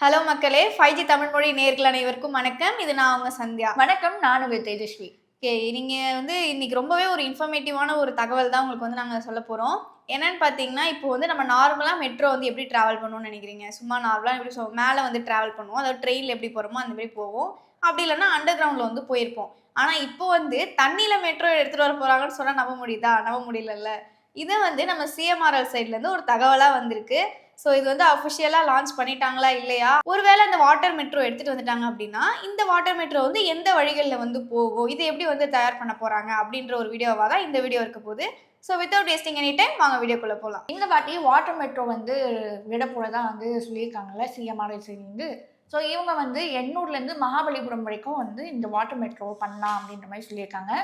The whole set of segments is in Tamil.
ஹலோ மக்களே, 5G தமிழ் மொழி நேயர்கள் அனைவருக்கும் வணக்கம். இது நான் உங்க சந்தியா. வணக்கம். நான் உங்க தேஜஸ்வி. ஓகே, நீங்க இன்னைக்கு ரொம்பவே ஒரு இன்ஃபர்மேட்டிவான ஒரு தகவல் தான் உங்களுக்கு நாங்க சொல்லப் போறோம். என்னன்னு பார்த்தீங்கன்னா, இப்போ நம்ம நார்மலா மெட்ரோ எப்படி டிராவல் பண்ணுவோம்னு நினைக்கிறீங்க? சும்மா நார்மலா எப்படி மேல டிராவல் பண்ணுவோம். அதாவது ட்ரெயின்ல எப்படி போறோமோ அந்த மாரி போவோம். அப்படி இல்லன்னா அண்டர் கிரவுண்ட்ல போயிருப்போம். ஆனா இப்போ தண்ணீல மெட்ரோ எடுத்துட்டு வர போறாங்கன்னு சொன்னா நம்ப முடியுதா? நம்ப முடியலல்ல. இது நம்ம சிஎம்ஆர்எல் சைட்ல இருந்து ஒரு தகவலா வந்திருக்கு. ஸோ இது அஃபிஷியலா லான்ச் பண்ணிட்டாங்களா இல்லையா? ஒருவேளை அந்த வாட்டர் மெட்ரோ எடுத்துட்டு வந்துட்டாங்க அப்படின்னா, இந்த வாட்டர் மெட்ரோ எந்த வழிகள்ல போகும்? இது எப்படி தயார் பண்ண போறாங்க? அப்படின்ற ஒரு வீடியோவா தான் இந்த வீடியோ இருக்க போகுது. So without wasting any time வாங்க வீடியோக்குள்ள போலாம். இந்த வாட்டி வாட்டர் மெட்ரோ விட போறதா சொல்லியிருக்காங்கல்ல சிஎம்ஆர்எல் சைட்லேருந்து. ஸோ இவங்க எண்ணூர்லேருந்து மகாபலிபுரம் வரைக்கும் இந்த வாட்டர் மெட்ரோ பண்ணலாம் அப்படின்ற மாதிரி சொல்லியிருக்காங்க.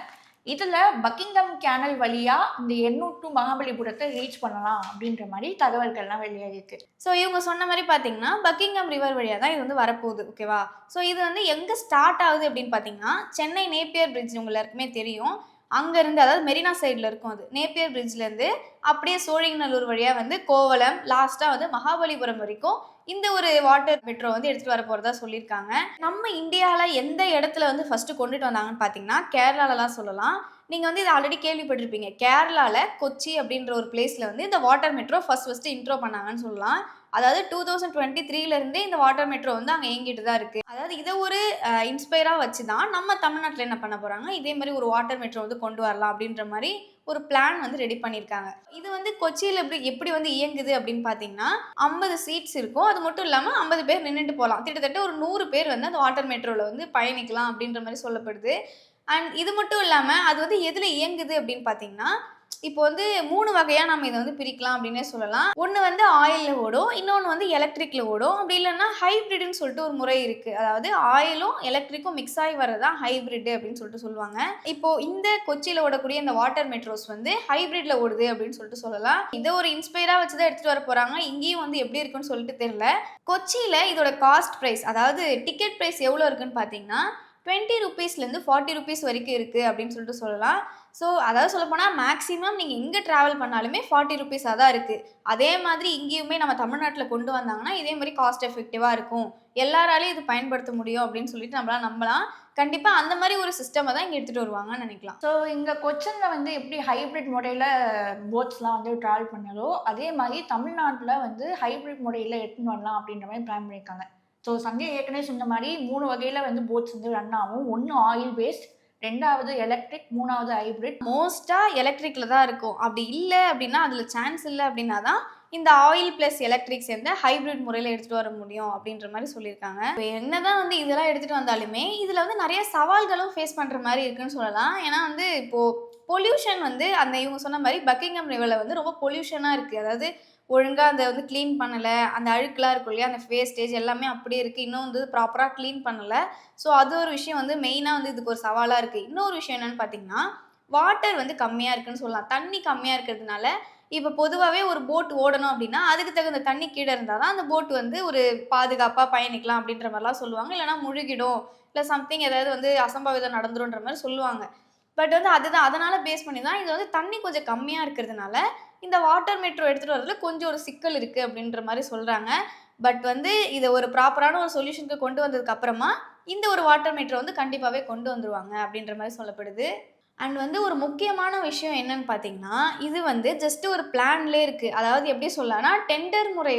இதுல பக்கிங்ஹாம் கேனல் வழியா இந்த எண்ணூர் டு மகாபலிபுரத்தை ரீச் பண்ணலாம் அப்படின்ற மாதிரி தகவல்கள்லாம் வெளியாகிருக்கு. ஸோ இவங்க சொன்ன மாதிரி பார்த்தீங்கன்னா பக்கிங்ஹாம் ரிவர் வழியாக தான் இது வரப்போகுது. ஓகேவா? ஸோ இது எங்கே ஸ்டார்ட் ஆகுது அப்படின்னு பார்த்தீங்கன்னா, சென்னை நேப்பியர் பிரிட்ஜ் உங்க எல்லாருக்குமே தெரியும். அங்கேருந்து, அதாவது மெரினா சைடில் இருக்கும், அது நேப்பியர் பிரிட்ஜ்லேருந்து அப்படியே சோழிங்கநல்லூர் வழியாக கோவளம், லாஸ்ட்டாக மகாபலிபுரம் வரைக்கும் இந்த ஒரு வாட்டர் மெட்ரோ எடுத்துகிட்டு வர போகிறதா சொல்லியிருக்காங்க. நம்ம இந்தியாவில் எந்த இடத்துல ஃபஸ்ட்டு கொண்டுட்டு வந்தாங்கன்னு பார்த்தீங்கன்னா, கேரளாலலாம் சொல்லலாம். நீங்கள் இதை ஆல்ரெடி கேள்விப்பட்டிருப்பீங்க. கேரளாவில் கொச்சி அப்படின்ற ஒரு பிளேஸில் இந்த வாட்டர் மெட்ரோ ஃபஸ்ட்டு இன்ட்ரோ பண்ணாங்கன்னு சொல்லலாம். அதாவது 2023 இந்த வாட்டர் மெட்ரோ அங்கே இயங்கிட்டு தான் இருக்குது. அதாவது இதை ஒரு இன்ஸ்பயராக வச்சு தான் நம்ம தமிழ்நாட்டில் என்ன பண்ண போகிறாங்க, இதே மாதிரி ஒரு வாட்டர் மெட்ரோ கொண்டு வரலாம் அப்படின்ற மாதிரி ஒரு பிளான் ரெடி பண்ணியிருக்காங்க. இது கொச்சியில் எப்படி இயங்குது அப்படின்னு பார்த்தீங்கன்னா, 50 சீட்ஸ் இருக்கும். அது மட்டும் இல்லாமல் 50 பேர் நின்றுட்டு போகலாம். கிட்டத்தட்ட ஒரு 100 பேர் அந்த வாட்டர் மெட்ரோவில் பயணிக்கலாம் அப்படின்ற மாதிரி சொல்லப்படுது. அண்ட் இது மட்டும் இல்லாமல் அது எதில் இயங்குது அப்படின்னு பார்த்தீங்கன்னா, இப்போ 3 வகையாக நம்ம இதை பிரிக்கலாம் அப்படின்னே சொல்லலாம். ஒன்று ஆயிலில் ஓடும், இன்னொன்று எலக்ட்ரிக்கில் ஓடும். அப்படி இல்லைன்னா ஹைப்ரிட்னு சொல்லிட்டு ஒரு முறை இருக்குது. அதாவது ஆயிலும் எலக்ட்ரிக்கும் மிக்ஸ் ஆகி வர்றதான் ஹைப்ரிட் அப்படின்னு சொல்லிட்டு சொல்லுவாங்க. இப்போ இந்த கொச்சியில் ஓடக்கூடிய இந்த வாட்டர் மெட்ரோஸ் ஹைப்ரிட்ல ஓடுது அப்படின்னு சொல்லிட்டு சொல்லலாம். இதை ஒரு இன்ஸ்பயரா வச்சு தான் எடுத்துட்டு வர போறாங்க. இங்கேயும் எப்படி இருக்குன்னு சொல்லிட்டு தெரியல. கொச்சியில் இதோட காஸ்ட் ப்ரைஸ், அதாவது டிக்கெட் ப்ரைஸ் எவ்வளோ இருக்குன்னு பார்த்தீங்கன்னா 20 ரூபீஸ்லேருந்து 40 ரூபீஸ் வரைக்கும் இருக்குது அப்படின்னு சொல்லிட்டு சொல்லலாம். ஸோ அதாவது சொல்லப்போனால் மேக்ஸிமம் நீங்கள் எங்கே ட்ராவல் பண்ணாலுமே 40 ரூபீஸாக தான் இருக்குது. அதே மாதிரி இங்கேயுமே நம்ம தமிழ்நாட்டில் கொண்டு வந்தாங்கன்னா இதே மாதிரி காஸ்ட் எஃபெக்டிவாக இருக்கும், எல்லாராலையும் இது பயன்படுத்த முடியும் அப்படின்னு சொல்லிட்டு நம்மளாம் நம்பலாம். கண்டிப்பாக அந்த மாதிரி ஒரு சிஸ்டமை தான் இங்கே எடுத்துகிட்டு வருவாங்கன்னு நினைக்கலாம். ஸோ இங்கே கொச்சினில் எப்படி ஹைப்ரிட் முறையில் போட்ஸ்லாம் ட்ராவல் பண்ணதோ அதே மாதிரி தமிழ்நாட்டில் ஹைப்ரிட் முறையில் எடுத்துன்னு வரலாம் அப்படின்ற மாதிரி பிளான் பண்ணியிருக்காங்க. ஸோ சந்தியா ஏற்கனவே சொன்ன மாதிரி 3 வகையில் போட்ஸ் ரன் ஆகும். ஒன்று ஆயில் பேஸ்ட், 2வது எலக்ட்ரிக், 3வது ஹைப்ரிட். மோஸ்ட்டாக எலக்ட்ரிக்கில் தான் இருக்கும். அப்படி இல்லை அப்படின்னா, அதில் சான்ஸ் இல்லை அப்படின்னா தான் இந்த ஆயில் ப்ளஸ் எலக்ட்ரிக் சேர்ந்து ஹைப்ரிட் முறையில் எடுத்துகிட்டு வர முடியும் அப்படின்ற மாதிரி சொல்லியிருக்காங்க. இப்போ என்ன தான் இதெல்லாம் எடுத்துகிட்டு வந்தாலுமே இதில் நிறைய சவால்களும் ஃபேஸ் பண்ணுற மாதிரி இருக்குன்னு சொல்லலாம். ஏன்னா இப்போது பொல்யூஷன் அந்த இவங்க சொன்ன மாதிரி பக்கிங்ஹாம் ரிவரில் ரொம்ப பொல்யூஷனாக இருக்குது. அதாவது ஒழுங்காக அந்த க்ளீன் பண்ணலை, அந்த அழுக்கெலாம் இருக்கும் இல்லையா, அந்த வேஸ்டேஜ் எல்லாமே அப்படியே இருக்குது. இன்னும் ப்ராப்பராக க்ளீன் பண்ணலை. ஸோ அது ஒரு விஷயம் மெயினாக இதுக்கு ஒரு சவாலாக இருக்குது. இன்னொரு விஷயம் என்னென்னு பார்த்தீங்கன்னா, வாட்டர் கம்மியாக இருக்குன்னு சொல்லலாம். தண்ணி கம்மியாக இருக்கிறதுனால இப்போ பொதுவாகவே ஒரு போட் ஓடணும் அப்படின்னா அதுக்கு தகுந்த தண்ணி கீழே இருந்தால் தான் அந்த போட் ஒரு பாதுகாப்பாக பயணிக்கலாம் அப்படின்ற மாதிரிலாம் சொல்லுவாங்க. இல்லைனா முழுகிடும், இல்லை சம்திங் ஏதாவது அசம்பாவிதம் நடந்துருன்ற மாதிரி சொல்லுவாங்க. பட் அதுதான், அதனால் பேஸ் பண்ணி தான் இது தண்ணி கொஞ்சம் கம்மியாக இருக்கிறதுனால இந்த வாட்டர் மெட்ரோ எடுத்துகிட்டு வரதுல கொஞ்சம் ஒரு சிக்கல் இருக்குது அப்படின்ற மாதிரி சொல்கிறாங்க. பட் இதை ஒரு ப்ராப்பரான ஒரு சொல்யூஷனுக்கு கொண்டு வந்ததுக்கு அப்புறமா இந்த ஒரு வாட்டர் மெட்ரோ கண்டிப்பாகவே கொண்டு வந்துருவாங்க அப்படின்ற மாதிரி சொல்லப்படுது. அண்ட் ஒரு முக்கியமான விஷயம் என்னன்னு பார்த்தீங்கன்னா, இது ஜஸ்ட் ஒரு பிளான்லேயே இருக்குது. அதாவது எப்படி சொல்லலாம்னா, டெண்டர் முறை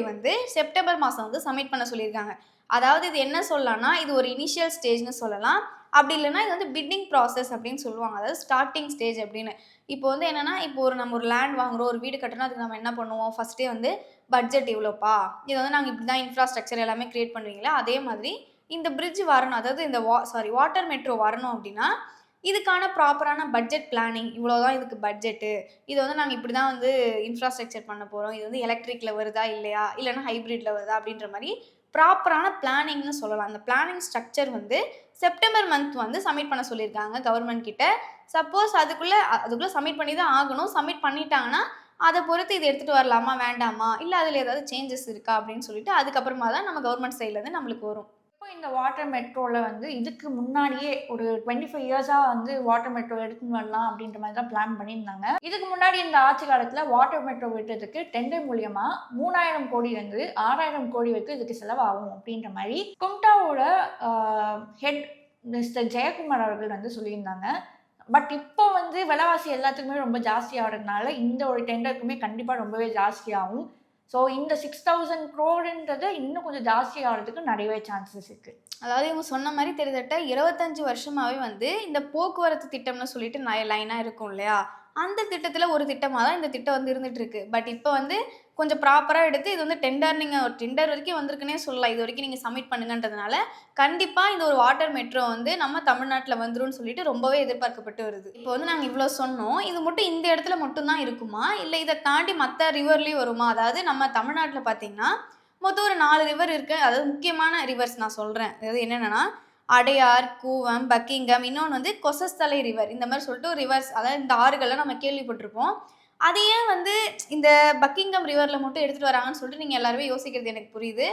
செப்டம்பர் மாதம் சப்மிட் பண்ண சொல்லியிருக்காங்க. அதாவது இது என்ன சொல்லலாம்னா, இது ஒரு இனிஷியல் ஸ்டேஜ்னு சொல்லலாம். அப்படி இல்லைனா இது பிட்டிங் ப்ராசஸ் அப்படின்னு சொல்லுவாங்க. அதாவது ஸ்டார்டிங் ஸ்டேஜ் அப்படின்னு. இப்போ என்னென்னா, இப்போ நம்ம ஒரு லேண்ட் வாங்குகிறோம், ஒரு வீடு கட்டணும், அதுக்கு நம்ம என்ன பண்ணுவோம், ஃபஸ்ட்டே பட்ஜெட் இவ்வளோப்பா, இது நாங்கள் இப்படி தான் இன்ஃப்ராஸ்ட்ரக்சர் எல்லாமே க்ரியேட் பண்ணுவீங்களா, அதே மாதிரி இந்த பிரிட்ஜ் வரணும், அதாவது இந்த வாட்டர் மெட்ரோ வரணும் அப்படின்னா இதுக்கான ப்ராப்பரான பட்ஜெட் பிளானிங், இவ்வளோ தான் இதுக்கு பட்ஜெட்டு, இது நாங்கள் இப்படி தான் இன்ஃப்ராஸ்ட்ரக்சர் பண்ண போகிறோம், இது எலக்ட்ரிக்கில் வருதா இல்லையா, இல்லைனா ஹைப்ரிட்டில் வருதா அப்படின்ற மாதிரி ப்ராப்பரான பிளானிங்னு சொல்லலாம். அந்த planning structure September month submit பண்ண சொல்லியிருக்காங்க கவர்மெண்ட் கிட்ட. சப்போஸ் அதுக்குள்ளே சப்மிட் பண்ணி தான் ஆகணும். சப்மிட் பண்ணிட்டாங்கன்னா அதை பொறுத்து இதை எடுத்துகிட்டு வரலாமா வேண்டாமா, இல்லை அதில் ஏதாவது சேஞ்சஸ் இருக்கா அப்படின்னு சொல்லிட்டு அதுக்கப்புறமா தான் நம்ம கவர்மெண்ட் சைட்லேருந்து நம்மளுக்கு வரும். இந்த வாட்டர் மெட்ரோல வந்து இதுக்கு முன்னாடியே ஒரு 25 இயர்ஸாக வந்து வாட்டர் மெட்ரோ எடுத்துன்னு வரலாம் அப்படின்ற மாதிரி தான் பிளான் பண்ணியிருந்தாங்க. இதுக்கு முன்னாடி இந்த ஆட்சி காலத்தில் வாட்டர் மெட்ரோ விட்டதுக்கு டெண்டர் மூலியமா 3000 கோடியிலேருந்து 6000 கோடி வரைக்கும் இதுக்கு செலவாகும் அப்படின்ற மாதிரி கும்டாவோட ஹெட் மிஸ்டர் ஜெயக்குமார் அவர்கள் வந்து சொல்லியிருந்தாங்க. பட் இப்போ வந்து விலைவாசி எல்லாத்துக்குமே ரொம்ப ஜாஸ்தி ஆகிறதுனால இந்த ஒரு டெண்டருக்குமே கண்டிப்பாக ரொம்பவே ஜாஸ்தியாகும். ஸோ இந்த 6000 crore இன்னும் கொஞ்சம் ஜாஸ்தி ஆகிறதுக்கு நிறையவே சான்சஸ் இருக்குது. அதாவது இவங்க சொன்ன மாதிரி கிட்டத்தட்ட 25 வருஷமாவே வந்து இந்த போக்குவரத்து திட்டம்னு சொல்லிட்டு லைனாக இருக்கும் இல்லையா, அந்த திட்டத்தில் ஒரு திட்டமாக தான் இந்த திட்டம் வந்து இருந்துட்டு இருக்கு. பட் இப்போ வந்து கொஞ்சம் ப்ராப்பராக எடுத்து இது வந்து நீங்கள் ஒரு டெண்டர் வரைக்கும் வந்திருக்குன்னே சொல்லலாம். இது வரைக்கும் நீங்கள் சப்மிட் பண்ணுங்கன்றதுனால கண்டிப்பாக இந்த ஒரு வாட்டர் மெட்ரோ வந்து நம்ம தமிழ்நாட்டில் வந்துரும்னு சொல்லிட்டு ரொம்பவே எதிர்பார்க்கப்பட்டு வருது. இப்போ வந்து நாங்கள் இவ்வளோ சொன்னோம், இது மட்டும் இந்த இடத்துல மட்டும்தான் இருக்குமா, இல்லை இதை தாண்டி மற்ற ரிவர்லேயும் வருமா? அதாவது நம்ம தமிழ்நாட்டில் பார்த்தீங்கன்னா மொத்தம் ஒரு 4 ரிவர் இருக்குது. அதாவது முக்கியமான ரிவர்ஸ் நான் சொல்கிறேன். அதாவது என்னென்னா அடையார், கூவம், பக்கிங்கம், இன்னொன்று வந்து கொசஸ்தலை ரிவர், இந்த மாதிரி சொல்லிட்டு ஒரு ரிவர்ஸ், அதாவது இந்த ஆறுகள்லாம் நம்ம கேள்விப்பட்டிருப்போம். அதையே வந்து இந்த பக்கிங்கம் ரிவரில் மட்டும் எடுத்துகிட்டு வராங்கன்னு சொல்லிட்டு நீங்கள் எல்லாருமே யோசிக்கிறது எனக்கு புரியுது.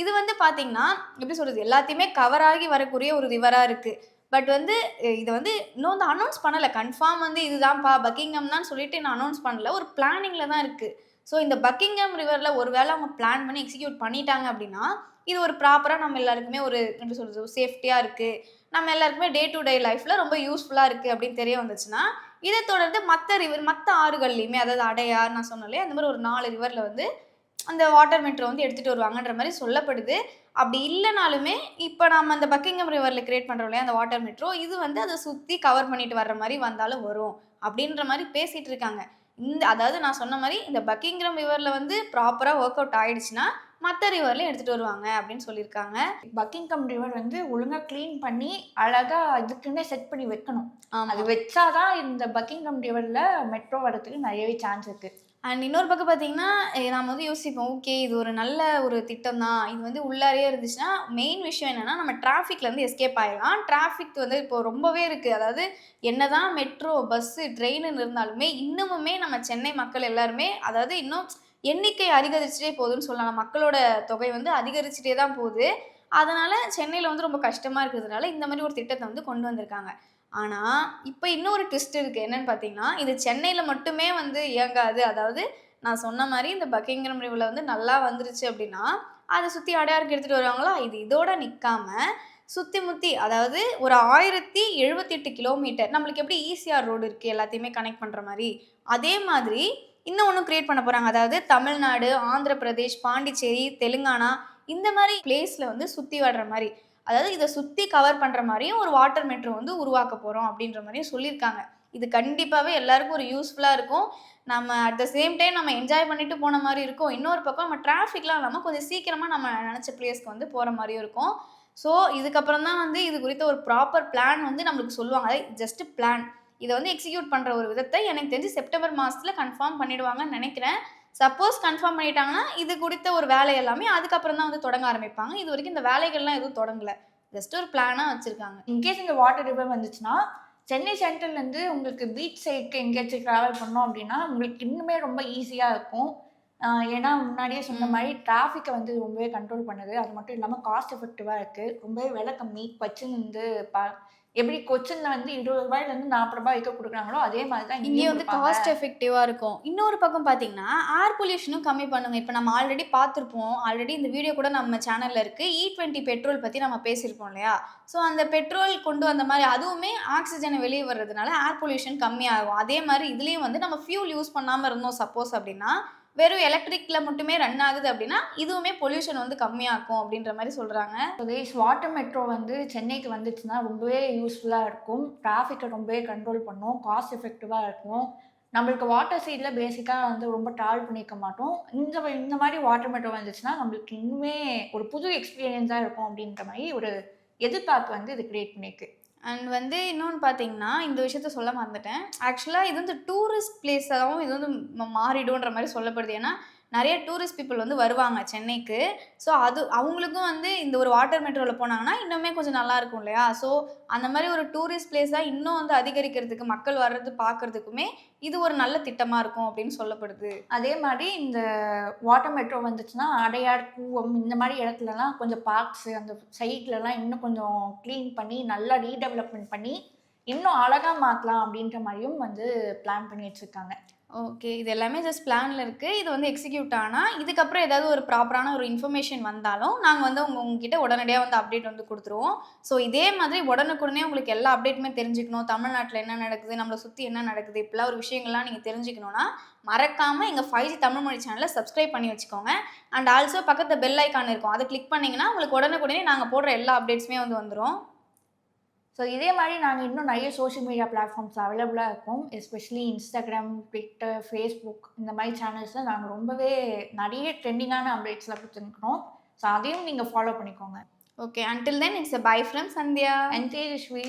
இது வந்து பார்த்தீங்கன்னா எப்படி சொல்கிறது, எல்லாத்தையுமே கவர் ஆகி வரக்கூடிய ஒரு ரிவராக இருக்குது. பட் வந்து இதை வந்து இன்னும் வந்து அனௌன்ஸ் பண்ணலை. கன்ஃபார்ம் வந்து இதுதான்ப்பா பக்கிங்கம் தான் சொல்லிட்டு இன்னும் அனௌன்ஸ் பண்ணல, ஒரு பிளானிங்கில் தான் இருக்குது. ஸோ இந்த பக்கிங்கம் ரிவரில் ஒரு வேளை அவங்க பிளான் பண்ணி எக்ஸிக்யூட் பண்ணிட்டாங்க அப்படின்னா இது ஒரு ப்ராப்பராக நம்ம எல்லாருக்குமே ஒரு எப்படி சொல்கிறது சேஃப்டியாக இருக்குது, நம்ம எல்லாருக்குமே டே டு டே லைஃப்பில் ரொம்ப யூஸ்ஃபுல்லாக இருக்குது அப்படின்னு தெரிய வந்துச்சுன்னா இதை தொடர்ந்து மற்ற ரிவர் மற்ற ஆறுகள்லையுமே, அதாவது அடையார் நான் சொன்னாலே அந்த மாதிரி ஒரு 4 ரிவரில் வந்து அந்த வாட்டர் மெட்ரோ வந்து எடுத்துகிட்டு வருவாங்கன்ற மாதிரி சொல்லப்படுது. அப்படி இல்லைனாலுமே இப்போ நம்ம அந்த பக்கிங்கம் ரிவரில் கிரியேட் பண்ணுறோம் இல்லையா அந்த வாட்டர் மெட்ரோ, இது வந்து அதை சுற்றி கவர் பண்ணிட்டு வர்ற மாதிரி வந்தாலும் வரும் அப்படின்ற மாதிரி பேசிகிட்டு இருக்காங்க. அதாவது நான் சொன்ன மாதிரி இந்த பக்கிங்கம் ரிவரில் வந்து ப்ராப்பராக ஒர்க் அவுட் ஆகிடுச்சுன்னா மற்ற ரிவர்லையும் எடுத்துகிட்டு வருவாங்க அப்படின்னு சொல்லியிருக்காங்க. பக்கிங்கம் ரிவர் வந்து ஒழுங்காக க்ளீன் பண்ணி அழகாக இதுக்குன்னே செட் பண்ணி வைக்கணும். அது வச்சாதான் இந்த பக்கிங்கம் ரிவரில் மெட்ரோ வரதுக்கு நிறையவே சான்ஸ் இருக்குது. அண்ட் இன்னொரு பக்கம் பார்த்தீங்கன்னா நம்ம வந்து யோசிப்போம், ஓகே இது ஒரு நல்ல ஒரு திட்டம் தான், இது வந்து உள்ளாரே இருந்துச்சுன்னா மெயின் விஷயம் என்னென்னா நம்ம டிராஃபிக்லேருந்து எஸ்கேப் ஆகிடலாம். டிராஃபிக் வந்து இப்போ ரொம்பவே இருக்குது. அதாவது என்ன தான் மெட்ரோ பஸ்ஸு ட்ரெயின்னு இருந்தாலுமே இன்னமுமே நம்ம சென்னை மக்கள் எல்லாருமே அதாவது இன்னும் எண்ணிக்கை அதிகரிச்சுட்டே போகுதுன்னு சொல்லலாம். மக்களோட தொகை வந்து அதிகரிச்சுட்டே தான் போகுது. அதனால் சென்னையில் வந்து ரொம்ப கஷ்டமாக இருக்கிறதுனால இந்த மாதிரி ஒரு திட்டத்தை வந்து கொண்டு வந்திருக்காங்க. ஆனால் இப்போ இன்னொரு ட்விஸ்ட் இருக்குது. என்னென்னு பார்த்தீங்கன்னா இது சென்னையில் மட்டுமே வந்து இயங்காது. அதாவது நான் சொன்ன மாதிரி இந்த பக்கிங்கம் ரிவரில் வந்து நல்லா வந்துருச்சு அப்படின்னா அதை சுற்றி அடையாருக்கு எடுத்துகிட்டு வருவாங்களா, இது இதோட நிற்காம சுற்றி முற்றி அதாவது ஒரு 1078 கிலோமீட்டர் நம்மளுக்கு எப்படி ஈசிஆர் ரோடு இருக்குது எல்லாத்தையுமே கனெக்ட் பண்ணுற மாதிரி, அதே மாதிரி இன்னும் ஒன்றும் க்ரியேட் பண்ண போகிறாங்க. அதாவது தமிழ்நாடு, ஆந்திர பிரதேஷ், பாண்டிச்சேரி, தெலுங்கானா இந்த மாதிரி பிளேஸில் வந்து சுற்றி வர்ற மாதிரி, அதாவது இதை சுற்றி கவர் பண்ணுற மாதிரியும் ஒரு வாட்டர் மெட்ரோ வந்து உருவாக்க போகிறோம் அப்படின்ற மாதிரியும் சொல்லியிருக்காங்க. இது கண்டிப்பாகவே எல்லாருக்கும் ஒரு யூஸ்ஃபுல்லாக இருக்கும். நம்ம அட் த சேம் டைம் நம்ம என்ஜாய் பண்ணிட்டு போன மாதிரி இருக்கும். இன்னொரு பக்கம் நம்ம டிராஃபிக்லாம் இல்லாமல் கொஞ்சம் சீக்கிரமாக நம்ம நினச்ச பிளேஸ்க்கு வந்து போகிற மாதிரியும் இருக்கும். ஸோ இதுக்கப்புறம் தான் வந்து இது குறித்த ஒரு ப்ராப்பர் பிளான் வந்து நம்மளுக்கு சொல்லுவாங்க. ஜஸ்ட்டு பிளான், இதை வந்து எக்ஸிக்யூட் பண்ணுற ஒரு விதத்தை எனக்கு தெரிஞ்சு செப்டம்பர் மாதத்தில் கன்ஃபார்ம் பண்ணிடுவாங்கன்னு நினைக்கிறேன். சப்போஸ் கன்ஃபார்ம் பண்ணிட்டாங்கன்னா இது குறித்த ஒரு வேலை எல்லாமே அதுக்கப்புறம் தான் வந்து தொடங்க ஆரம்பிப்பாங்க. இது வரைக்கும் இந்த வேலைகள்லாம் எதுவும் தொடங்கலை, ஜஸ்ட் ஒரு பிளானாக வச்சுருக்காங்க. இன்கேஸ் இந்த வாட்டர் ரிவர் வந்துச்சுன்னா சென்னை சென்ட்ரல்லேருந்து உங்களுக்கு பீச் சைடுக்கு எங்கேயாச்சும் ட்ராவல் பண்ணோம் அப்படின்னா உங்களுக்கு இன்னுமே ரொம்ப ஈஸியாக இருக்கும். ஏன்னா முன்னாடியே சொன்ன மாதிரி டிராஃபிக்கை வந்து ரொம்பவே கண்ட்ரோல் பண்ணுது. அது மட்டும் இல்லாமல் காஸ்ட் எஃபெக்டிவாக இருக்குது, ரொம்பவே விலை கம்மி. கொச்சின் வந்து எப்படி கொச்சின்ல வந்து 20 ரூபாயிலேருந்து 40 ரூபாய் வைக்க கொடுக்குறாங்களோ அதே மாதிரி தான் இங்கே வந்து காஸ்ட் எஃபெக்டிவாக இருக்கும். இன்னொரு பக்கம் பார்த்தீங்கன்னா ஏர் பொல்யூஷனும் கம்மி பண்ணுங்க. இப்போ நம்ம ஆல்ரெடி பார்த்துருப்போம், ஆல்ரெடி இந்த வீடியோ கூட நம்ம சேனலில் இருக்குது, E20 பெட்ரோல் பற்றி நம்ம பேசியிருப்போம் இல்லையா. ஸோ அந்த பெட்ரோல் கொண்டு வந்த மாதிரி அதுவுமே ஆக்சிஜனை வெளியே வர்றதுனால ஏர் பொல்யூஷன் கம்மியாகும். அதே மாதிரி இதுலேயும் வந்து நம்ம ஃபியூல் யூஸ் பண்ணாமல் இருந்தோம் சப்போஸ் அப்படின்னா, வெறும் எலக்ட்ரிக்கில் மட்டுமே ரன் ஆகுது அப்படின்னா இதுவுமே பொல்யூஷன் வந்து கம்மியாகும் அப்படின்ற மாதிரி சொல்கிறாங்க. வாட்டர் மெட்ரோ வந்து சென்னைக்கு வந்துச்சுன்னா ரொம்பவே யூஸ்ஃபுல்லாக இருக்கும். டிராஃபிக்கை ரொம்பவே கண்ட்ரோல் பண்ணும், காஸ்ட் எஃபெக்டிவாக இருக்கும். நம்மளுக்கு வாட்டர் சைடில் பேசிக்காக வந்து ரொம்ப ட்ராவல் பண்ணிக்க மாட்டோம். இந்த மாதிரி வாட்டர் மெட்ரோ வந்துச்சுன்னா நம்மளுக்கு இன்னுமே ஒரு புது எக்ஸ்பீரியன்ஸாக இருக்கும் அப்படின்ற மாதிரி ஒரு எதிர்பார்ப்பு வந்து இது கிரியேட் பண்ணியிருக்கு. அண்ட் வந்து இன்னொன்று பார்த்தீங்கன்னா இந்த விஷயத்த சொல்ல மறந்துட்டேன். ஆக்சுவலாக இது வந்து டூரிஸ்ட் பிளேஸாகவும் இது வந்து மாறிடும்ன்ற மாதிரி சொல்லப்படுது. ஏன்னா நிறைய டூரிஸ்ட் பீப்புள் வந்து வருவாங்க சென்னைக்கு. ஸோ அது அவங்களுக்கும் வந்து இந்த ஒரு வாட்டர் மெட்ரோவில் போனாங்கன்னா இன்னுமே கொஞ்சம் நல்லா இருக்கும் இல்லையா? ஸோ அந்த மாதிரி ஒரு டூரிஸ்ட் பிளேஸாக இன்னும் வந்து அதிகரிக்கிறதுக்கு, மக்கள் வர்றது பார்க்கறதுக்குமே இது ஒரு நல்ல திட்டமாக இருக்கும் அப்படின்னு சொல்லப்படுது. அதே மாதிரி இந்த வாட்டர் மெட்ரோ வந்துச்சுன்னா அடையார், கூவம் இந்த மாதிரி இடத்துலலாம் கொஞ்சம் பார்க்ஸு அந்த சைட்லலாம் இன்னும் கொஞ்சம் க்ளீன் பண்ணி நல்லா ரீடெவலப்மெண்ட் பண்ணி இன்னும் அழகாக மாற்றலாம் அப்படின்ற மாதிரியும் வந்து பிளான் பண்ணி வச்சுருக்காங்க. ஓகே. இது எல்லாமே ஜஸ்ட் பிளான்ல இருக்கு. இது வந்து எக்ஸிக்யூட் ஆனா, இதுக்கப்புறம் ஏதாவது ஒரு ப்ராப்பரான ஒரு இன்ஃபர்மேஷன் வந்தாலும், நாங்க வந்து உங்ககிட்ட உடனடியா வந்து அப்டேட் வந்து குடுத்துருவோம். ஸோ இதே மாதிரி உடனுக்குடனே உங்களுக்கு எல்லா அப்டேட்டுமே தெரிஞ்சுக்கணும். தமிழ்நாட்டுல என்ன நடக்குது, நம்மள சுத்தி என்ன நடக்குது, இப்படிலாம் ஒரு விஷயங்கள்லாம் நீங்க தெரிஞ்சுக்கணும்னா, மறக்காம எங்க 5G தமிழ் மொழி சேனல சப்ஸ்கிரைப் பண்ணி வச்சுக்கோங்க. அண்ட் ஆல்சோ பக்கத்துல பெல் ஐகான் இருக்கும். அத கிளிக் பண்ணீங்கன்னா, உங்களுக்கு உடனுக்குடனே நாங்க போடுற எல்லா அப்டேட்ஸுமே வந்து வந்துரும். ஸோ இதே மாதிரி நாங்கள் இன்னும் நிறைய சோஷியல் மீடியா பிளாட்ஃபார்ம்ஸ் அவைலபிளாக இருக்கும். எஸ்பெஷலி இன்ஸ்டாகிராம், ட்விட்டர், ஃபேஸ்புக் இந்த மாதிரி சேனல்ஸில் நாங்கள் ரொம்பவே நிறைய ட்ரெண்டிங்கான அப்டேட்ஸ்லாம் கொடுத்துருக்குறோம். ஸோ அதையும் நீங்கள் ஃபாலோ பண்ணிக்கோங்க. Okay. Until then it's a bye from Sandhya. And Tejashwi.